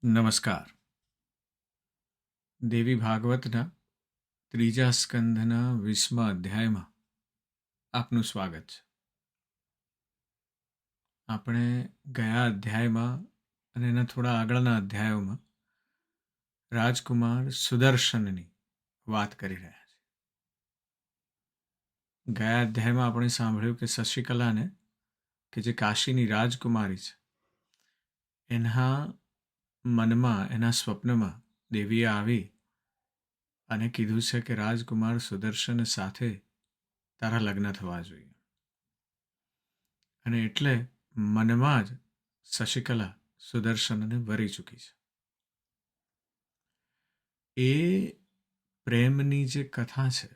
નમસ્કાર. દેવી ભાગવતના ત્રીજા સ્કંધના 20મા અધ્યાયમાં આપનું સ્વાગત છે. આપણે ગયા અધ્યાયમાં અને એના થોડા આગળના અધ્યાયોમાં રાજકુમાર સુદર્શનની વાત કરી રહ્યા છીએ. ગયા અધ્યાયમાં આપણે સાંભળ્યું કે શશિકલાને, કે જે કાશીની રાજકુમારી છે, એના મનમાં, એના સ્વપ્નમાં દેવીએ આવી અને કીધું છે કે રાજકુમાર સુદર્શન સાથે તારા લગ્ન થવા જોઈએ. અને એટલે મનમાં જ શશિકલા સુદર્શનને વરી ચૂકી છે. એ પ્રેમની જે કથા છે,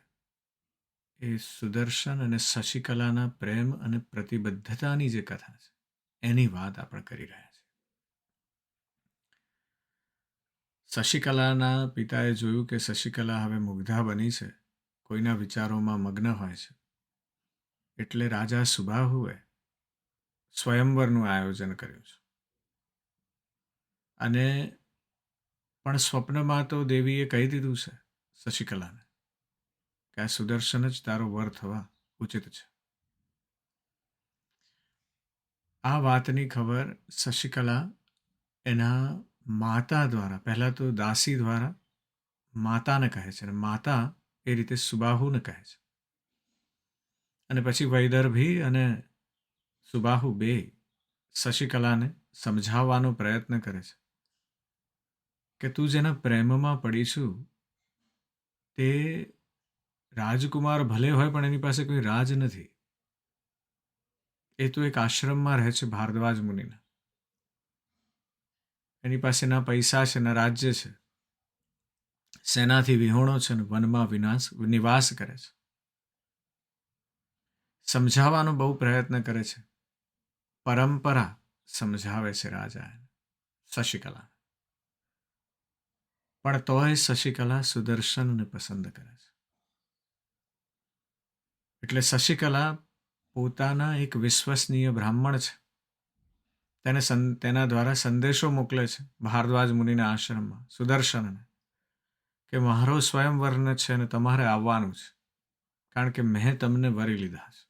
એ સુદર્શન અને શશિકલાના પ્રેમ અને પ્રતિબદ્ધતાની જે કથા છે, એની વાત આપણે કરી રહ્યા છીએ. શશિકલાના પિતાએ જોયું કે શશિકલા હવે મુગ્ધા બની છે, કોઈના વિચારોમાં મગ્ન હોય છે, એટલે રાજા સુબાહુએ સ્વયંવરનું આયોજન કર્યું છે. અને પણ સ્વપ્નમાં તો દેવીએ કહી દીધું છે શશિકલાને કે આ સુદર્શન જ તારો વર થવા ઉચિત છે. આ વાતની ખબર શશિકલા એના માતા દ્વારા, પહેલા તો દાસી દ્વારા માતાને કહે છે, અને માતા એ રીતે સુબાહુને કહે છે. અને પછી વૈદર્ભી અને સુબાહુ બે શશિકલાને સમજાવવાનો પ્રયત્ન કરે છે કે તું જેના પ્રેમમાં પડીશું તે રાજકુમાર ભલે હોય, પણ એની પાસે કોઈ રાજ નથી. એ તો એક આશ્રમમાં રહે છે ભારદ્વાજ મુનિના. એની પાસે ના પૈસા છે, ના રાજ્ય છે, સેનાથી વિહોણો છે, ને વનમાં નિવાસ કરે છે. સમજાવવાનો બહુ પ્રયત્ન કરે છે, પરંપરા સમજાવે છે રાજા શશિકલા. પણ તોય શશિકલા સુદર્શનને પસંદ કરે છે. એટલે શશિકલા પોતાના એક વિશ્વસનીય બ્રાહ્મણ છે, તેના દ્વારા સંદેશો મોકલે છે ભારદ્વાજ મુનિના આશ્રમમાં સુદર્શનને કે મારો સ્વયંવર છે અને તમારે આવવાનું છે, કારણ કે મેં તમને વરી લીધા છે.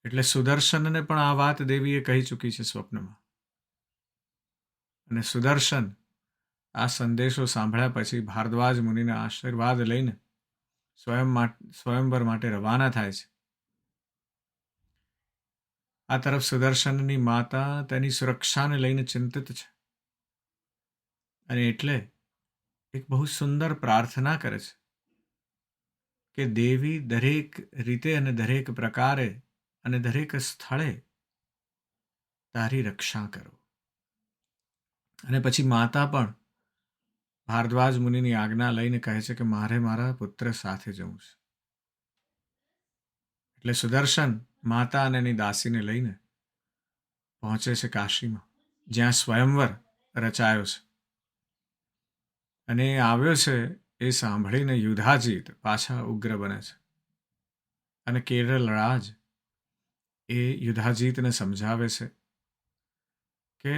એટલે સુદર્શનને પણ આ વાત દેવીએ કહી ચૂકી છે સ્વપ્નમાં. અને સુદર્શન આ સંદેશો સાંભળ્યા પછી ભારદ્વાજ મુનિના આશીર્વાદ લઈને સ્વયંવર માટે રવાના થાય છે. આ તરફ સુદર્શનની માતા તેની સુરક્ષાને લઈને ચિંતિત છે, અને એટલે એક બહુ સુંદર પ્રાર્થના કરે છે કે દેવી દરેક રીતે અને દરેક પ્રકારે અને દરેક સ્થળે તારી રક્ષા કરો. અને પછી માતા પણ ભારદ્વાજ મુનિની આજ્ઞા લઈને કહે છે કે મારે મારા પુત્ર સાથે જવું છે. એટલે સુદર્શન માતા અને એની દાસીને લઈને પહોંચે છે કાશીમાં, જ્યાં સ્વયંવર રચાયો છે. અને એ આવ્યો છે એ સાંભળીને યુધાજીત પાછા ઉગ્ર બને છે. અને કેરળ રાજ એ યુધાજીતને સમજાવે છે કે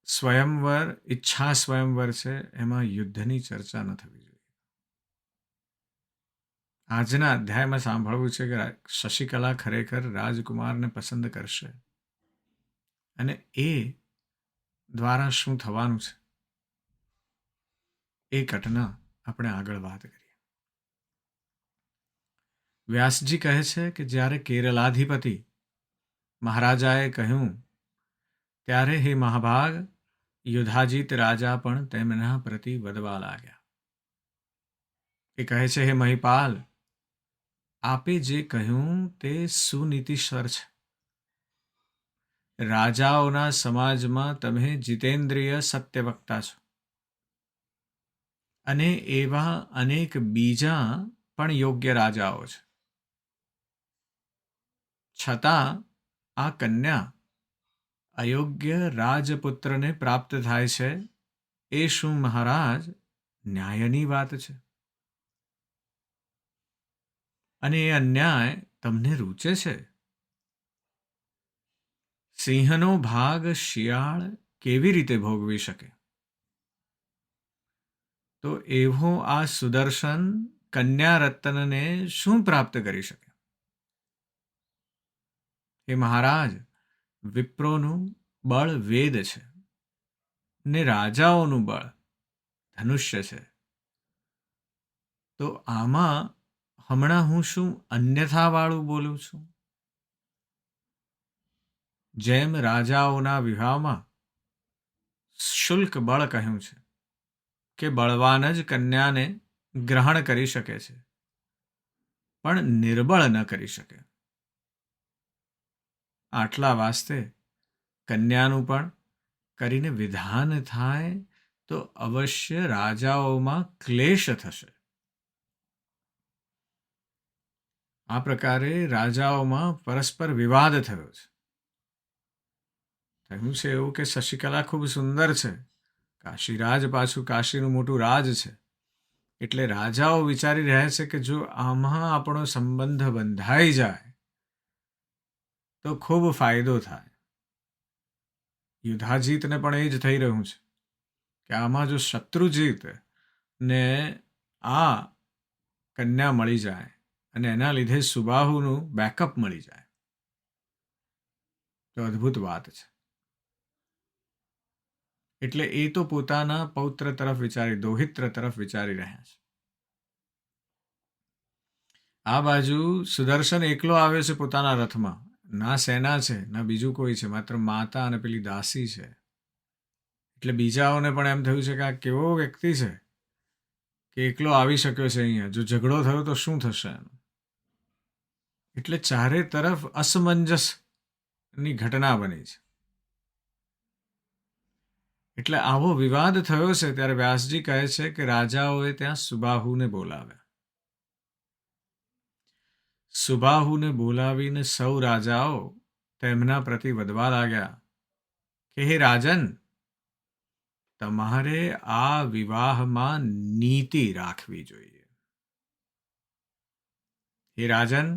સ્વયંવર ઈચ્છા સ્વયંવર છે, એમાં યુદ્ધની ચર્ચા ન થવી જોઈએ. આજના અધ્યાયમાં સાંભળવું છે કે શશિકલા ખરેખર રાજકુમારને પસંદ કરશે, અને એ દ્વારા શું થવાનું છે એ ઘટના આપણે આગળ વાત કરીએ. વ્યાસજી કહે છે કે જ્યારે કેરલાધિપતિ મહારાજાએ કહ્યું ત્યારે હે મહાભાગ યુધાજીત રાજા પણ તેમના પ્રતિ વધવા લાગ્યા. એ કહે છે, હે મહિપાલ, આપે જે કહ્યું તે સુનીતિસર છે. રાજાઓના સમાજમાં તમે જીતેન્દ્રિય સત્યવક્તા છો, અને એવા અનેક બીજા પણ યોગ્ય રાજાઓ છે. છતાં આ કન્યા અયોગ્ય રાજપુત્રને પ્રાપ્ત થાય છે, એ શું મહારાજ ન્યાયની વાત છે? અને એ અન્યાય તમને રૂચે છે? સિંહનો ભાગ શિયાળ કેવી રીતે ભોગવી શકે? તો એવો આ સુદર્શન કન્યા રત્નને શું પ્રાપ્ત કરી શકે? એ મહારાજ, વિપ્રોનું બળ વેદ છે ને રાજાઓનું બળ ધનુષ્ય છે. તો આમાં હમણાં હું શું અન્યથાવાળું બોલું છું? જેમ રાજાઓના વિવાહમાં શુલ્ક બળ કહ્યું છે કે બળવાન જ કન્યાને ગ્રહણ કરી શકે છે, પણ નિર્બળ ન કરી શકે. આટલા વાસ્તે કન્યાનું પણ કરીને વિધાન થાય તો અવશ્ય રાજાઓમાં ક્લેશ થશે. આ પ્રકારે રાજાઓમાં પરસ્પર વિવાદ થયો છે. કહ્યું છે એવું કે શશિકલા ખૂબ સુંદર છે, કાશીરાજ પાછું કાશીનું મોટું રાજ છે, એટલે રાજાઓ વિચારી રહ્યા છે કે જો આમાં આપણો સંબંધ બંધાઈ જાય તો ખૂબ ફાયદો થાય. યુધાજીતને પણ એ જ થઈ રહ્યું છે કે આમાં જો શત્રુજીત ને આ કન્યા મળી જાય અને એના લીધે સુબાહુનું બેકઅપ મળી જાય તો અદ્ભુત વાત છે. એટલે એ તો પોતાના પૌત્ર તરફ વિચારી, દોહિત્ર તરફ વિચારી રહ્યા છે. આ બાજુ સુદર્શન એકલો આવે છે પોતાના રથમાં, ના સેના છે ના બીજું કોઈ છે, માત્ર માતા અને પેલી દાસી છે. એટલે બીજાઓને પણ એમ થયું છે કે આ કેવો વ્યક્તિ છે કે એકલો આવી શક્યો છે અહીંયા, જો ઝઘડો થયો તો શું થશે એનું. એટલે ચારે તરફ અસમંજસની ઘટના બની છે. એટલે આવો વિવાદ થયો છે ત્યારે વ્યાસજી કહે છે કે રાજાઓએ ત્યાં સુબાહુને બોલાવ્યા. સુબાહુને બોલાવીને સૌ રાજાઓ તેમના પ્રતિ વધવા લાગ્યા કે હે રાજન, તમારે આ વિવાહમાં નીતિ રાખવી જોઈએ. હે રાજન,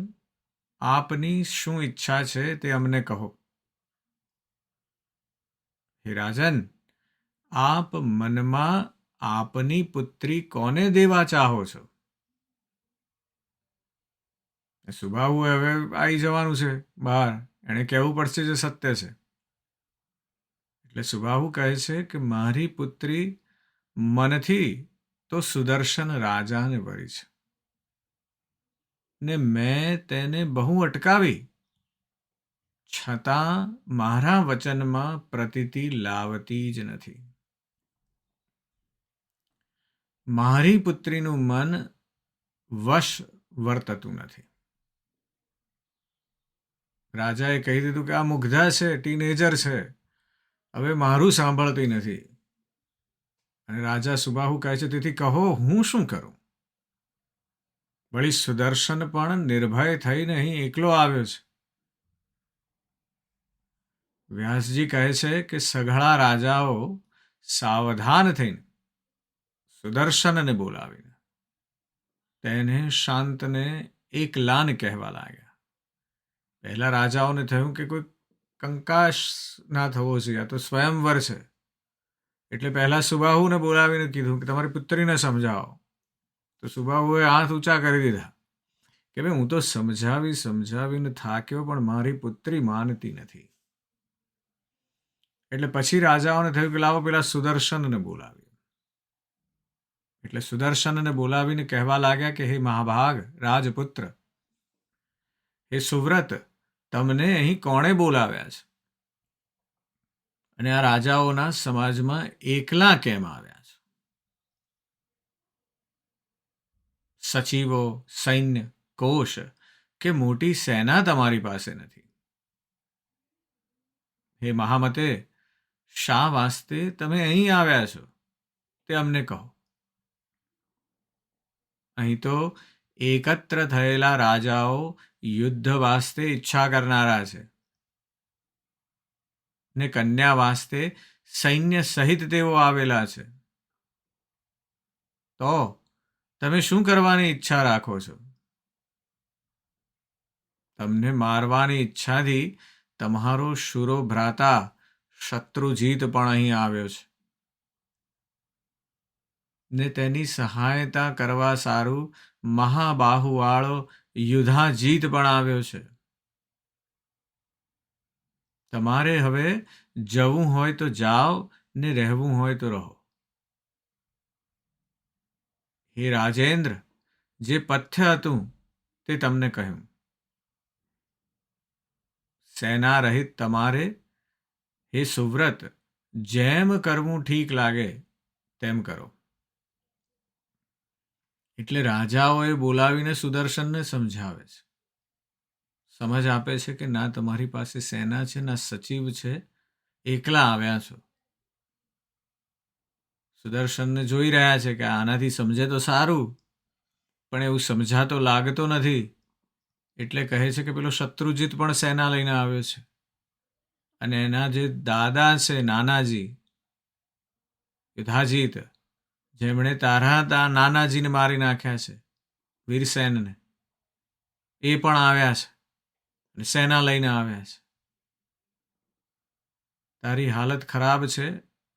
આપની શું ઈચ્છા છે તે અમને કહો. હે રાજન, આપ મનમાં આપની પુત્રી કોને દેવા ચાહો છો? સુબાહુ હવે આવી જવાનું છે બહાર, એણે કહેવું પડશે જે સત્ય છે. એટલે સુબાહુ કહે છે કે મારી પુત્રી મનથી તો સુદર્શન રાજાને વરી છે ને મેં તેને બહુ અટકાવી, છતાં મારા વચનમાં પ્રતીતિ લાવતી જ નથી. મારી પુત્રીનું મન વશ વર્તતું નથી. રાજાએ કહી દીધું કે આ મુગ્ધા છે, ટીનેજર છે, હવે મારું સાંભળતી નથી. અને રાજા સુબાહુ કહે છે તેથી કહો હું શું કરું? વળી સુદર્શન પણ નિર્ભય થઈને અહીં એકલો આવ્યો છે. વ્યાસજી કહે છે કે સઘળા રાજાઓ સાવધાન થઈને સુદર્શનને બોલાવીને તેને શાંતને એકલાન કહેવા લાગ્યા. પહેલા રાજાઓને થયું કે કોઈ કંકાશ ના થવો જોઈએ, આ તો સ્વયંવર છે. એટલે પહેલા સુબાહુને બોલાવીને કીધું કે તમારી પુત્રીને સમજાવો. તો સુબાહુએ હાથ ઊંચા કરી દીધા કે ભાઈ હું તો સમજાવીને થાક્યો, પણ મારી પુત્રી માનતી નથી. એટલે પછી રાજાઓને થયું કે લાવો પેલા સુદર્શનને બોલાવીએ. એટલે સુદર્શનને બોલાવીને કહેવા લાગ્યા કે હે મહાભાગ રાજપુત્ર, હે સુવ્રત, તમને અહીં કોણે બોલાવ્યા છે? અને આ રાજાઓના સમાજમાં એકલા કેમ આવ્યા છે? સચિવો, સૈન્ય, કોશ કે મોટી સેના તમારી પાસે નથી. હે મહામતે, શા વાસ્તે તમે અહીં આવ્યા છો તે અમને કહો. અહીં તો એકત્ર થયેલા રાજાઓ યુદ્ધ વાસ્તે ઈચ્છા કરનારા છે ને કન્યા વાસ્તે સૈન્ય સહિત તેઓ આવેલા છે. તો તમે શું કરવાની ઈચ્છા રાખો છો? તમને મારવાની ઈચ્છાથી તમારો શુરો ભ્રાતા શત્રુજીત પણ અહીં આવ્યો છે ને તેની સહાયતા કરવા સારું મહાબાહુવાળો યુધાજીત પણ આવ્યો છે. તમારે હવે જવું હોય તો જાઓ ને રહેવું હોય તો રહો. હે રાજેન્દ્ર, જે પથ્ય હતું તે તમને કહ્યું. સેના રહિત તમારે, હે સુવ્રત, જેમ કરવું ઠીક લાગે તેમ કરો. એટલે રાજાઓએ બોલાવીને સુદર્શનને સમજાવે છે, સમજ આપે છે કે ના તમારી પાસે સેના છે, ના સચિવ છે, એકલા આવ્યા છો. સુદર્શનને જોઈ રહ્યા છે કે આનાથી સમજે તો સારું, પણ એવું સમજાતો લાગતો નથી. એટલે કહે છે કે પેલો શત્રુજીત પણ સેના લઈને આવ્યો છે અને એના જે દાદા છે નાનાજી યુધાજીત, જેમણે તારા નાનાજીને મારી નાખ્યા છે, વીરસેનને, એ પણ આવ્યા છે અને સેના લઈને આવ્યા છે. તારી હાલત ખરાબ છે,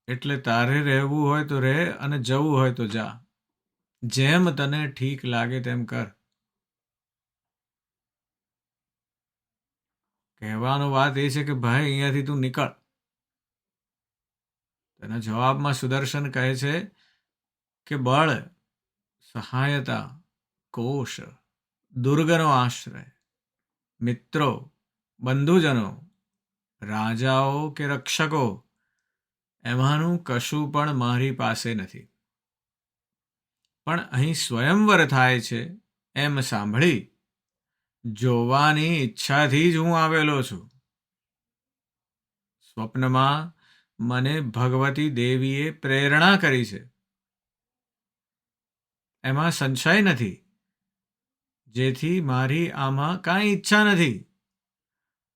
એટલે તારે રહેવું હોય તો રહે અને જવું હોય તો જા. જેમ તને ઠીક લાગે તેમ કર. કહેવાનો વાત એ છે કે ભાઈ અહીંયાથી તું નીકળ. તેના જવાબમાં સુદર્શન કહે છે કે બળ, સહાયતા, કોશ, દુર્ગનો આશ્રય, મિત્રો, બંધુજનો, રાજાઓ કે રક્ષકો, એમાંનું કશું પણ મારી પાસે નથી. પણ અહીં સ્વયંવર થાય છે એમ સાંભળી જોવાની ઈચ્છાથી જ હું આવેલો છું. સ્વપ્નમાં મને ભગવતી દેવીએ પ્રેરણા કરી છે, એમાં સંશય નથી. જેથી મારી આમાં કાંઈ ઈચ્છા નથી,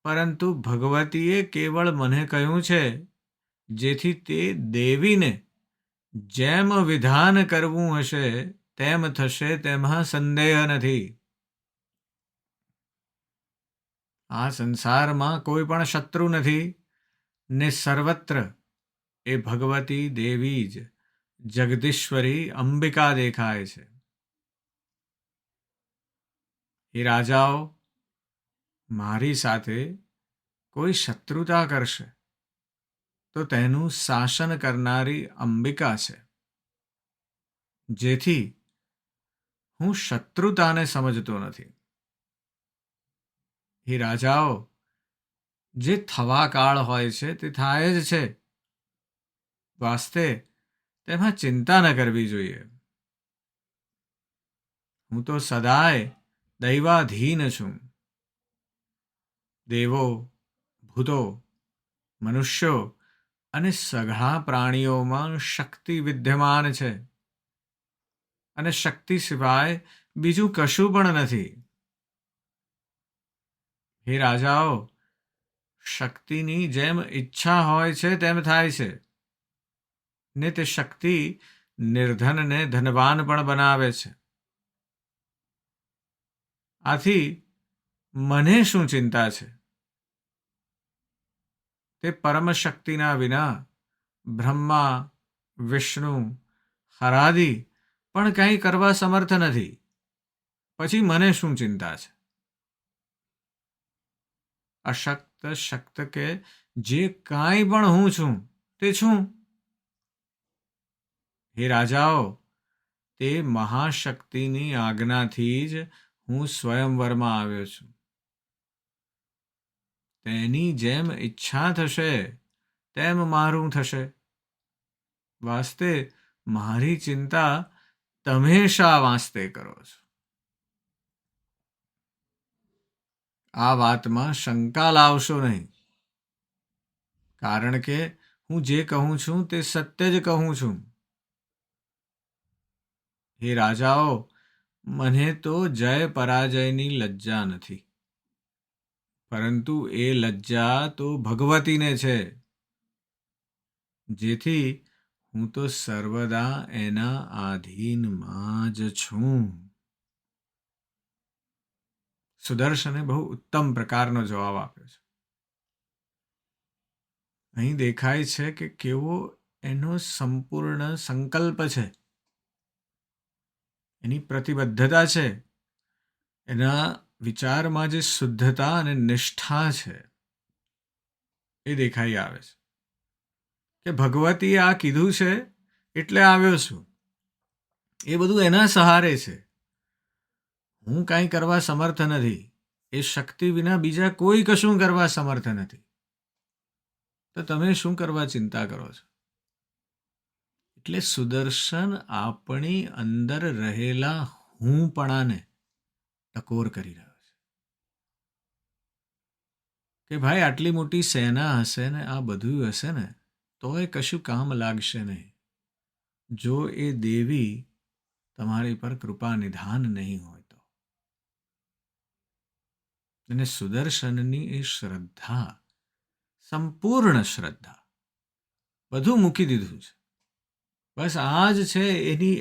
પરંતુ ભગવતીએ કેવળ મને કહ્યું છે જેથી તે દેવીને જેમ વિધાન કરવું હશે તેમ થશે, તેમાં સંદેહ નથી. આ સંસારમાં કોઈ પણ શત્રુ નથી ને સર્વત્ર એ ભગવતી દેવી જ જગદીશ્વરી અંબિકા દેખાય છે. એ રાજાઓ, મારી સાથે કોઈ શત્રુતા કરશે તો તેનું શાસન કરનારી અંબિકા છે. જેથી હું શત્રુતાને સમજતો નથી. હે રાજાઓ, જે થવા કાળ હોય છે તે થાય જ છે, વાસ્તે તેમાં ચિંતા ન કરવી જોઈએ. હું તો સદાય દૈવાધીન છું. દેવો, ભૂતો, મનુષ્યો અને સઘળા પ્રાણીઓમાં શક્તિ વિદ્યમાન છે અને શક્તિ સિવાય બીજું કશું પણ નથી. હે રાજાઓ, શક્તિની જેમ ઈચ્છા હોય છે તેમ થાય છે ને તે શક્તિ નિર્ધનને ધનવાન પણ બનાવે છે. આથી મને શું ચિંતા છે? તે પરમ શક્તિના વિના બ્રહ્મા, વિષ્ણુ, હરાદિ પણ કંઈ કરવા સમર્થ નથી. પછી મને શું ચિંતા છે? અશક્ત, શક્ત કે જે કાંઈ પણ હું છું તે છું. હે રાજાઓ, તે મહાશક્તિની આજ્ઞાથી જ હું સ્વયંવરમાં આવ્યો છું. તેની જેમ ઈચ્છા થશે તેમ મારું થશે. વાસ્તે મારી ચિંતા તમે શા વાસ્તે કરો છો? આ વાતમાં શંકા લાવશો નહીં, કારણ કે હું જે કહું છું તે સત્ય જ કહું છું. હે રાજાઓ, મને તો જય પરાજયની લજ્જા નથી, પરંતુ એ લજ્જા તો ભગવતીને છે. જેથી હું તો સર્વદા એના આધીનમાં જ છું. સુદર્શને બહુ ઉત્તમ પ્રકારનો જવાબ આપ્યો છે. અહીં દેખાય છે કે કેવો એનો સંપૂર્ણ સંકલ્પ છે, એની પ્રતિબદ્ધતા છે, એના વિચારમાં જે શુદ્ધતા અને નિષ્ઠા છે એ દેખાઈ આવે છે કે ભગવતીએ આ કીધું છે એટલે આવ્યો છું. એ બધું એના સહારે છે. હું કાંઈ કરવા સમર્થ નથી. એ શક્તિ વિના બીજા કોઈ કશું કરવા સમર્થ નથી. તો તમે શું કરવા ચિંતા કરો છો? એટલે સુદર્શન આપણી અંદર રહેલા હુંપણાને ટકોર કરી રહ્યો છે કે ભાઈ આટલી મોટી સેના હશે ને આ બધું હશે ને તોય કશું કામ લાગશે નહીં જો એ દેવી તમારી પર કૃપા નિધાન નહીં હોય તો. અને સુદર્શનની એ શ્રદ્ધા, સંપૂર્ણ શ્રદ્ધા, બધું મૂકી દીધું છે. બસ આ જ છે,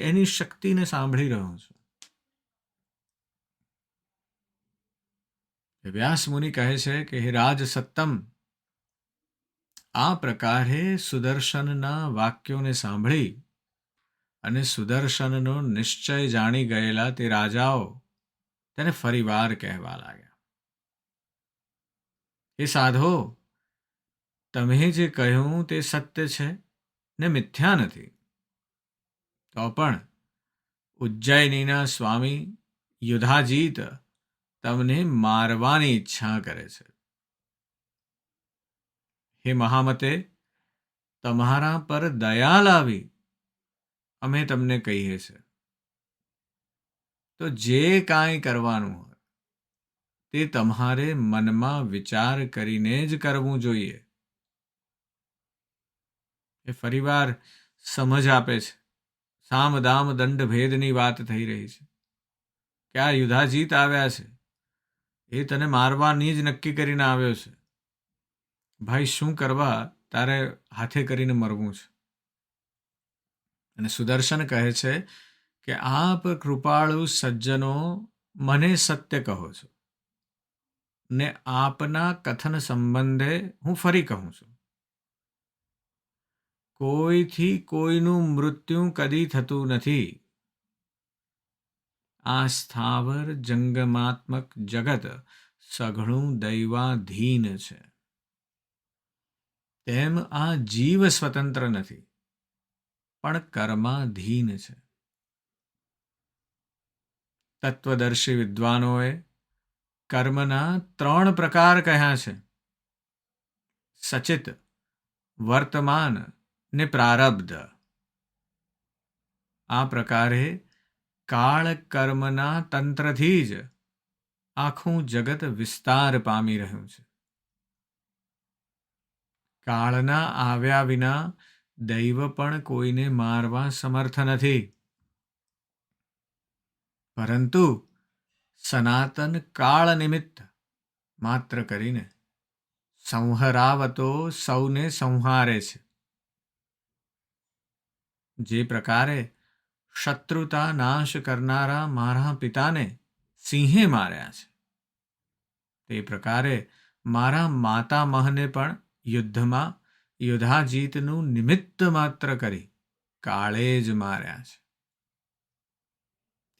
એની શક્તિને સાંભળી રહ્યો છું. વ્યાસ મુનિ કહે છે કે હે રાજ સત્તમ, આ પ્રકારે સુદર્શનના વાક્યોને સાંભળી અને સુદર્શનનો નિશ્ચય જાણી ગયેલા તે રાજાઓ તેને ફરીવાર કહેવા લાગ્યા, હે સાધો, તમે જે કહ્યું તે સત્ય છે ને મિથ્યા નથી. તો પણ ઉજ્જૈનીના સ્વામી યુધાજીત તમને મારવાની ઈચ્છા કરે છે. હે મહામતે, તમારા પર દયા લાવી અમે તમને કહીએ છે. તો જે કાંઈ કરવાનું હોય તે તમારે મનમાં વિચાર કરીને જ કરવું જોઈએ. એ ફરીવાર સમજ આપે છે. સામ દામ દંડ ભેદની વાત થઈ રહી છે કે આ યુધાજીત આવ્યા છે, એ તને મારવાની જ નક્કી કરીને આવ્યો છે. ભાઈ શું કરવા તારે હાથે કરીને મરવું છે? અને સુદર્શન કહે છે કે આપ કૃપાળુ સજ્જનો મને સત્ય કહો છો ને આપના કથન સંબંધે હું ફરી કહું છું. કોઈથી કોઈનું મૃત્યુ કદી થતું નથી. આ સ્થાવર જંગમાત્મક જગત સઘળું દૈવાધીન છે. તેમ આ જીવ સ્વતંત્ર નથી પણ કર્માધીન છે. તત્વદર્શી વિદ્વાનોએ કર્મના 3 પ્રકાર કહ્યા છે: સચિત, વર્તમાન ને પ્રારબ્ધ. આ પ્રકારે કાળ કર્મના તંત્રથી જ આખું જગત વિસ્તાર પામી રહ્યું છે. કાળના આવ્યા વિના દૈવ પણ કોઈને મારવા સમર્થ નથી, પરંતુ સનાતન કાળ નિમિત્ત માત્ર કરીને સંહરાવતો સૌને સંહારે છે. જે પ્રકારે શત્રુતા નાશ કરનારા મારા પિતાને સિંહે માર્યા છે, તે પ્રકારે મારા માતામહને પણ યુદ્ધમાં યુધાજીતનું નિમિત્ત માત્ર કરી કાળે જ માર્યા છે.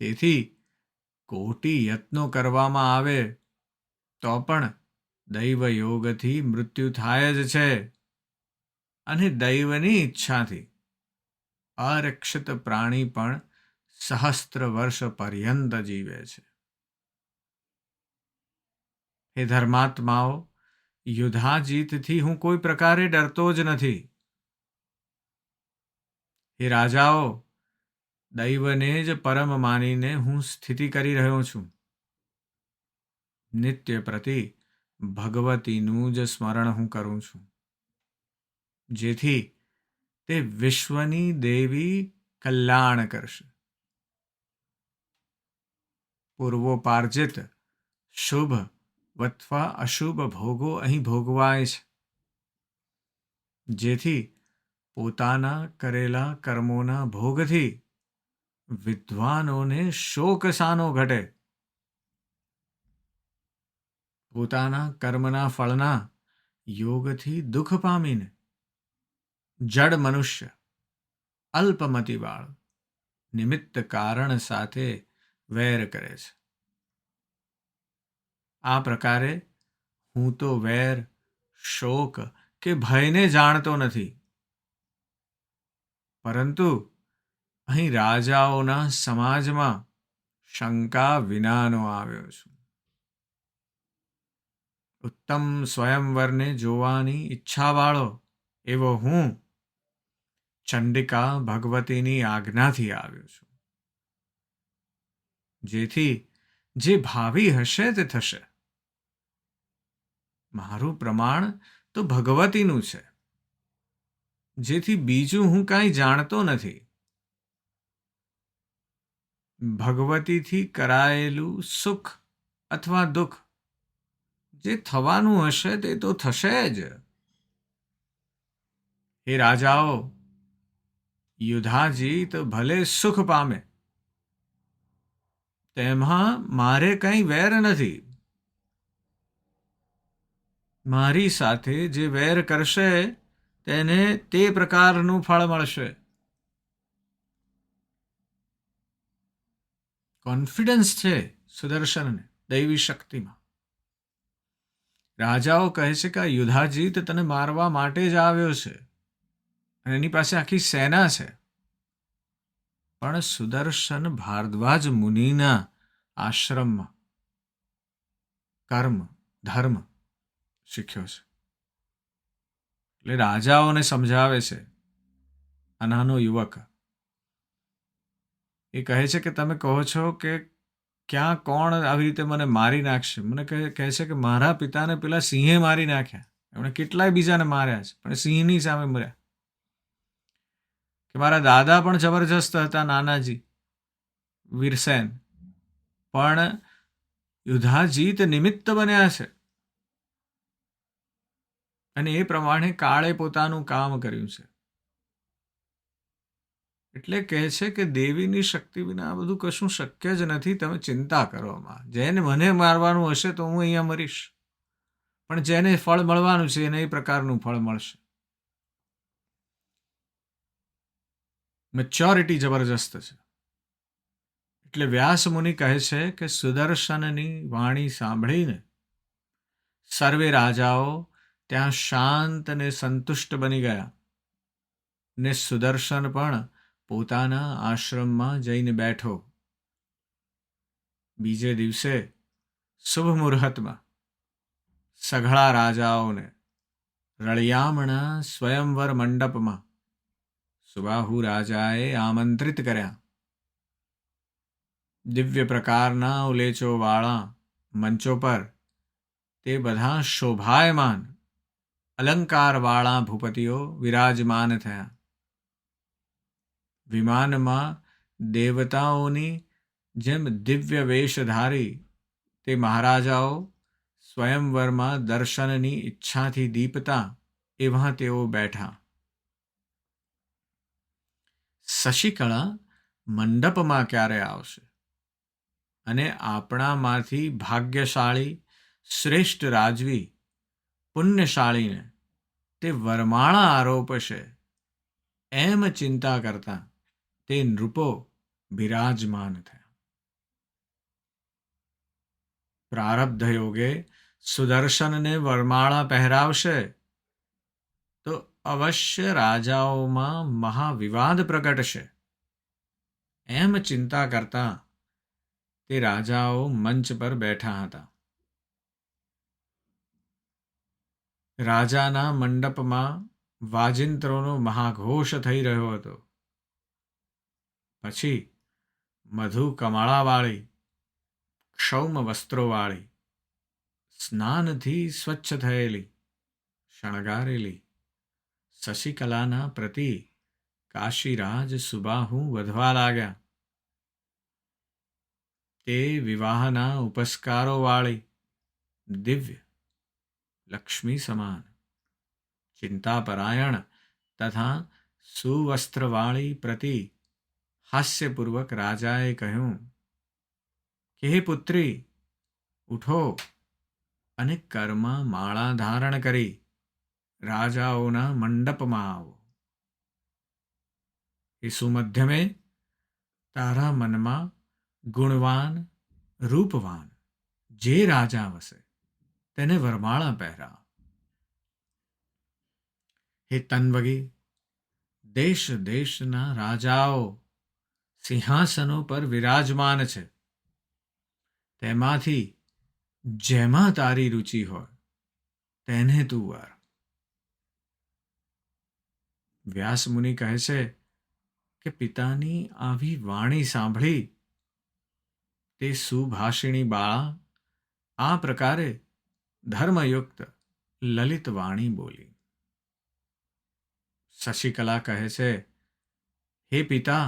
તેથી કોટી યત્નો કરવામાં આવે તો પણ દૈવ યોગથી મૃત્યુ થાય જ છે. અને દૈવની ઈચ્છાથી અરક્ષિત પ્રાણી પણ સહસ્ત્ર વર્ષ પર્યંત જીવે છે. હે ધર્માત્માઓ, યુધાજીતથી હું કોઈ પ્રકારે ડરતો જ નથી. હે રાજાઓ, દૈવને જ પરમ માનીને હું સ્થિતિ કરી રહ્યો છું. નિત્ય પ્રતિ ભગવતીનું જ સ્મરણ હું કરું છું, જેથી તે વિશ્વની દેવી કલ્યાણ કરશે. પૂર્વોપાર્જિત શુભ અથવા અશુભ ભોગો અહીં ભોગવાય છે, જેથી પોતાના કરેલા કર્મોના ભોગથી વિદ્વાનોને શોક સાનો ઘટે. પોતાના કર્મના ફળના યોગથી દુઃખ પામીને જડ મનુષ્ય અલ્પમતિવાળ નિમિત્ત કારણ સાથે વેર કરે છે. આ પ્રકારે હું તો વેર, શોક કે ભયને જાણતો નથી, પરંતુ અહીં રાજાઓના સમાજમાં શંકા વિનાનો આવ્યો છું. ઉત્તમ સ્વયંવરને જોવાની ઈચ્છાવાળો એવો હું ચંડિકા ભગવતીની આજ્ઞાથી આવ્યો છું, જેથી જે ભાવિ હશે તે થશે. મારું પ્રમાણ તો ભગવતીનું છે, જેથી બીજું હું કાંઈ જાણતો નથી. ભગવતીથી કરાયેલું સુખ અથવા દુઃખ જે થવાનું હશે તે તો થશે જ. હે રાજાઓ, યુધાજીત ભલે સુખ પામે, તેમાં મારે કંઈ વેર નથી. મારી સાથે જે વેર કરશે તેને તે પ્રકારનું ફળ મળશે. કોન્ફિડન્સ છે સુદર્શનને દૈવી શક્તિમાં. રાજાઓ કહે છે કે આ યુધાજીત તને મારવા માટે જ આવ્યો છે અને એની પાસે આખી સેના છે. પણ સુદર્શન ભારદ્વાજ મુનિના આશ્રમમાં કર્મ ધર્મ શીખ્યો છે. એટલે રાજાઓને સમજાવે છે. આ નાનો યુવક એ કહે છે કે તમે કહો છો કે ક્યાં કોણ આવી રીતે મને મારી નાખશે. મને કહે છે કે મારા પિતાને પેલા સિંહે મારી નાખ્યા. એમણે કેટલાય બીજાને માર્યા છે, પણ સિંહની સામે મર્યા. કે મારા દાદા પણ જબરજસ્ત હતા, નાનાજી વીરસેન, પણ યુધાજીત નિમિત્ત બન્યા છે. અને એ પ્રમાણે કાળે પોતાનું કામ કર્યું છે. એટલે કહે છે કે દેવીની શક્તિ વિના આ બધું કશું શક્ય જ નથી. તમે ચિંતા કરો માં. જેને મને મારવાનું હશે તો હું અહીંયા મરીશ, પણ જેને ફળ મળવાનું છે એને એ પ્રકારનું ફળ મળશે. મેચ્યોરિટી જબરજસ્ત છે. એટલે વ્યાસ મુનિ કહે છે કે સુદર્શનની વાણી સાંભળીને સર્વે રાજાઓ ત્યાં શાંત અને સંતુષ્ટ બની ગયા, ને સુદર્શન પણ પોતાના આશ્રમમાં જઈને બેઠો. બીજે દિવસે શુભ મુહૂર્તમાં સઘળા રાજાઓને રળિયામણા સ્વયંવર મંડપમાં સુબાહુ રાજાએ આમંત્રિત કર્યા. દિવ્ય પ્રકારના ઉલેચોવાળા મંચો પર તે બધા શોભાયમાન અલંકારવાળા ભૂપતિઓ વિરાજમાન થયા. વિમાનમાં દેવતાઓની જેમ દિવ્ય વેશધારી તે મહારાજાઓ સ્વયંવરમાં દર્શનની ઈચ્છાથી દીપતા એવા તેઓ બેઠા. શશિકળા મંડપમાં ક્યારે આવશે અને આપણામાંથી ભાગ્યશાળી શ્રેષ્ઠ રાજવી પુણ્યશાળીને તે વરમાળા આરોપશે, એમ ચિંતા કરતા તે નૃપો બિરાજમાન થયા. પ્રારબ્ધ યોગે સુદર્શનને વરમાળા પહેરાવશે તો અવશ્ય રાજાઓમાં મહાવિવાદ પ્રગટશે, એમ ચિંતા કરતા તે રાજાઓ મંચ પર બેઠા હતા. રાજાના મંડપમાં વાજિંત્રોનો મહાઘોષ થઈ રહ્યો હતો. પછી મધુ કમાળાવાળી, ક્ષૌમ વસ્ત્રોવાળી, સ્નાનથી સ્વચ્છ થયેલી, શણગારેલી શશિકલાના પ્રતિ કાશીરાજ સુબાહુ વધવા લાગ્યા. તે વિવાહના ઉપસ્કારોવાળી દિવ્ય લક્ષ્મી સમાન, ચિંતાપરાયણ તથા સુવસ્ત્રવાળી પ્રતિ હાસ્યપૂર્વક રાજાએ કહ્યું કે હે પુત્રી, ઉઠો અને કરમાં માળા ધારણ કરી રાજાઓના મંડપમાં આવો. એ સુમધ્યમે તારા મનમાં ગુણવાન રૂપવાન જે રાજા વસે તેને વરમાળા પહેરા. હે તન્વગી, દેશ દેશના રાજાઓ સિંહાસનો પર વિરાજમાન છે. તેમાંથી જેમાં તારી રુચિ હોય તેને તું વર. વ્યાસ મુનિ કહે છે કે પિતાની આવી વાણી સાંભળી તે સુભાષિણી બાળા આ પ્રકારે ધર્મયુક્ત લલિત વાણી બોલી. શશિકલા કહે છે, હે પિતા,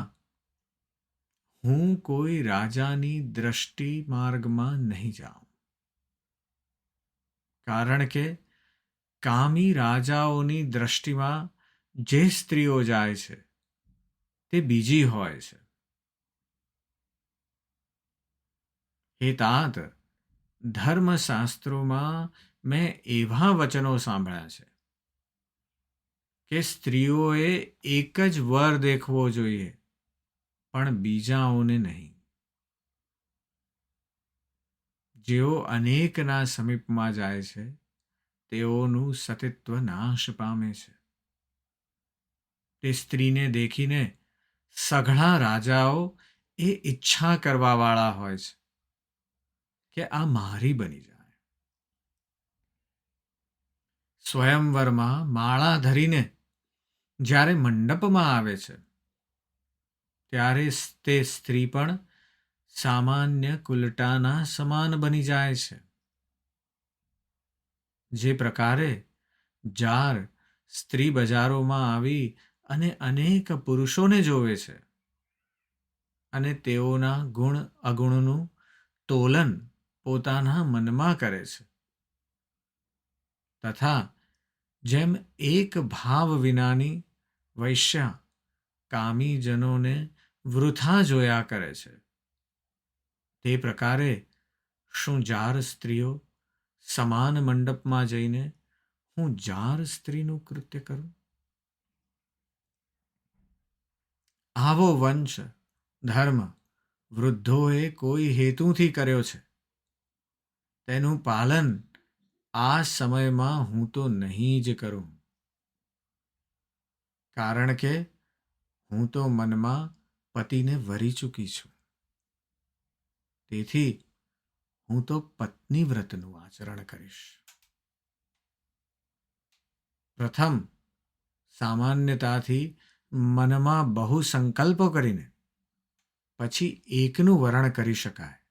હું કોઈ રાજાની દ્રષ્ટિ માર્ગમાં નહીં જાઉં. કારણ કે કામી રાજાઓની દ્રષ્ટિમાં જે સ્ત્રીઓ જાય છે તે બીજી હોય છે. હે તાત, ધર્મશાસ્ત્રોમાં મેં એવા વચનો સાંભળ્યા છે કે સ્ત્રીઓએ એક જ વર દેખવો જોઈએ પણ બીજાઓને નહીં. જેઓ અનેકના સમીપમાં જાય છે તેઓનું સતીત્વ નાશ પામે છે. તે સ્ત્રીને દેખીને સઘળા રાજાઓ એ ઈચ્છા કરવાવાળા હોય છે કે આ મારી બની જાય. સ્વયંવરમાં માળા ધરીને જ્યારે મંડપમાં આવે છે ત્યારે તે સ્ત્રી પણ સામાન્ય કુલટાના સમાન બની જાય છે. જે પ્રકારે જાર સ્ત્રી બજારોમાં આવી અને અનેક પુરુષોને જોવે છે અને તેઓના ગુણ અગુણનું તોલન પોતાના મનમાં કરે છે, તથા જેમ એક ભાવ વિનાની વૈશ્યા કામીજનોને વૃથા જોયા કરે છે, તે પ્રકારે શું જાર સ્ત્રીઓ સમાન મંડપમાં જઈને હું જાર સ્ત્રીનું કૃત્ય કરું? આવો વંશ ધર્મ વૃદ્ધોએ કોઈ હેતુથી કર્યો છે. તેનું પાલન આ સમયમાં હું તો નહીં જ કરું. કારણ કે હું તો મનમાં પતિને વરી ચૂકી છું. તેથી હું તો પત્ની વ્રતનું આચરણ કરીશ. પ્રથમ સામાન્યતાથી મનમાં બહુ સંકલ્પો કરીને પછી એકનું વરણ કરી શકાય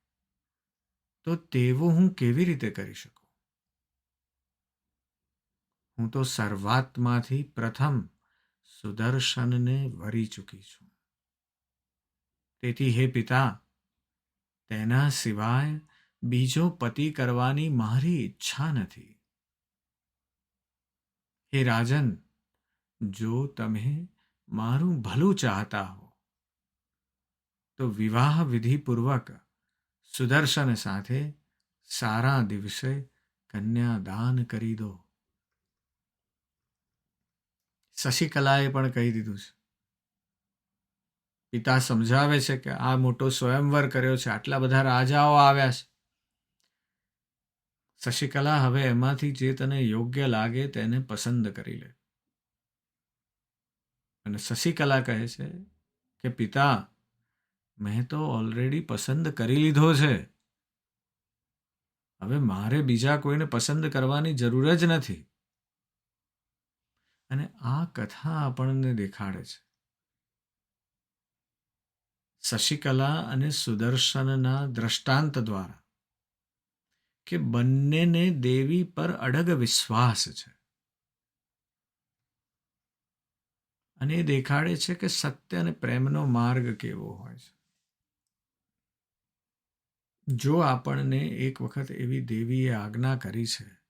તો તેવું હું કેવી રીતે કરી શકું? હું તો સર્વાત્માથી પ્રથમ સુદર્શનને વરી ચૂકી છું. તેથી હે પિતા, તેના સિવાય બીજો પતિ કરવાની મારી ઈચ્છા નથી. હે રાજન, જો તમે મારું ભલું ચાહતા હો તો વિવાહ વિધિપૂર્વક સુદર્શન સાથે સારા દિવસે કન્યાદાન કરી દો. શશિકલાએ પણ કહી દીધું છે. પિતા સમજાવે છે કે આ મોટો સ્વયંવર કર્યો છે, આટલા બધા રાજાઓ આવ્યા છે. શશિકલા, હવે એમાંથી જે તને યોગ્ય લાગે તેને પસંદ કરી લે. અને શશિકલા કહે છે કે પિતા, મેં તો ઓલરેડી પસંદ કરી લીધો છે. હવે મારે બીજા કોઈને પસંદ કરવાની જરૂર જ નથી. અને આ કથા આપણને દેખાડે છે શશિકલા અને સુદર્શનના દ્રષ્ટાંત દ્વારા કે બંનેને દેવી પર અડગ વિશ્વાસ છે. અને એ દેખાડે છે કે સત્ય અને પ્રેમનો માર્ગ કેવો હોય છે. જો આપણને એક વખત એવી દેવીએ આજ્ઞા કરી છે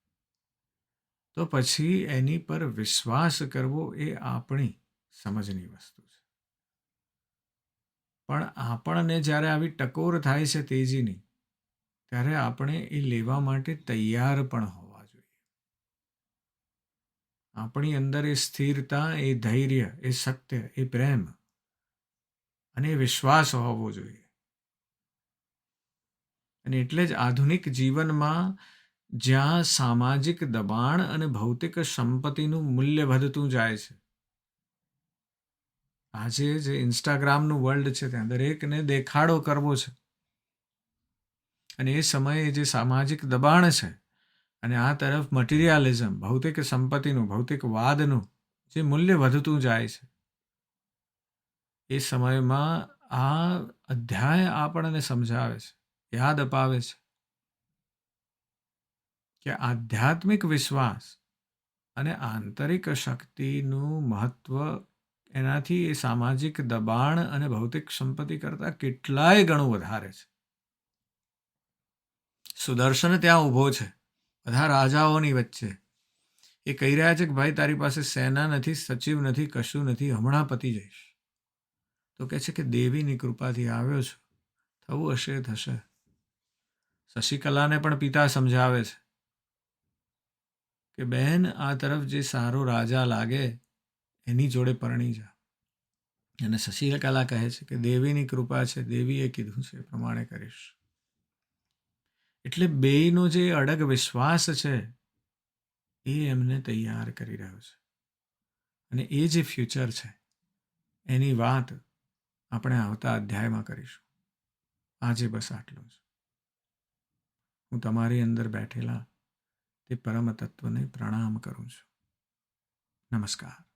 તો પછી એની પર વિશ્વાસ કરવો એ આપણી સમજની વસ્તુ છે. પણ આપણને જ્યારે આવી ટકોર થાય છે તેજીની, ત્યારે આપણે એ લેવા માટે તૈયાર પણ હોવા જોઈએ. આપણી અંદર એ સ્થિરતા, એ ધૈર્ય, એ સત્ય, એ પ્રેમ અને એ વિશ્વાસ હોવો જોઈએ. અને એટલે જ આધુનિક જીવનમાં જ્યાં સામાજિક દબાણ અને ભૌતિક સંપત્તિનું મૂલ્ય વધતું જાય છે, આજે જે ઇન્સ્ટાગ્રામનું વર્લ્ડ છે ત્યાં દરેકને દેખાડો કરવો છે, અને એ સમયે જે સામાજિક દબાણ છે અને આ તરફ મટીરિયાલિઝમ, ભૌતિક સંપત્તિનું, ભૌતિકવાદનું જે મૂલ્ય વધતું જાય છે, એ સમયમાં આ અધ્યાય આપણને સમજાવે છે, યાદ અપાવે છે કે આધ્યાત્મિક વિશ્વાસ અને આંતરિક શક્તિનું મહત્વ એનાથી એ સામાજિક દબાણ અને ભૌતિક સંપત્તિ કરતાં કેટલાય ગણું વધારે છે. સુદર્શન ત્યાં ઊભો છે બધા રાજાઓની વચ્ચે. એ કહી રહ્યા છે કે ભાઈ તારી પાસે સેના નથી, સચિવ નથી, કશું નથી, હમણાં પતી જઈશ. તો કહે છે કે દેવીની કૃપાથી આવ્યો છું, થવું હશે થશે. શશિકલાને પણ પિતા સમજાવે છે કે બહેન આ તરફ જે સારો રાજા લાગે એની જોડે પરણી જા. અને શશિકલા કહે છે કે દેવીની કૃપા છે, દેવીએ કીધું છે એ પ્રમાણે કરીશ. એટલે બેયનો જે અડગ વિશ્વાસ છે એ એમને તૈયાર કરી રહ્યો છે. અને એ જે ફ્યુચર છે એની વાત આપણે આવતા અધ્યાયમાં કરીશું. આજે બસ આટલું જ. હું તમારી અંદર બેઠેલા તે પરમ તત્વને પ્રણામ કરું છું. નમસ્કાર.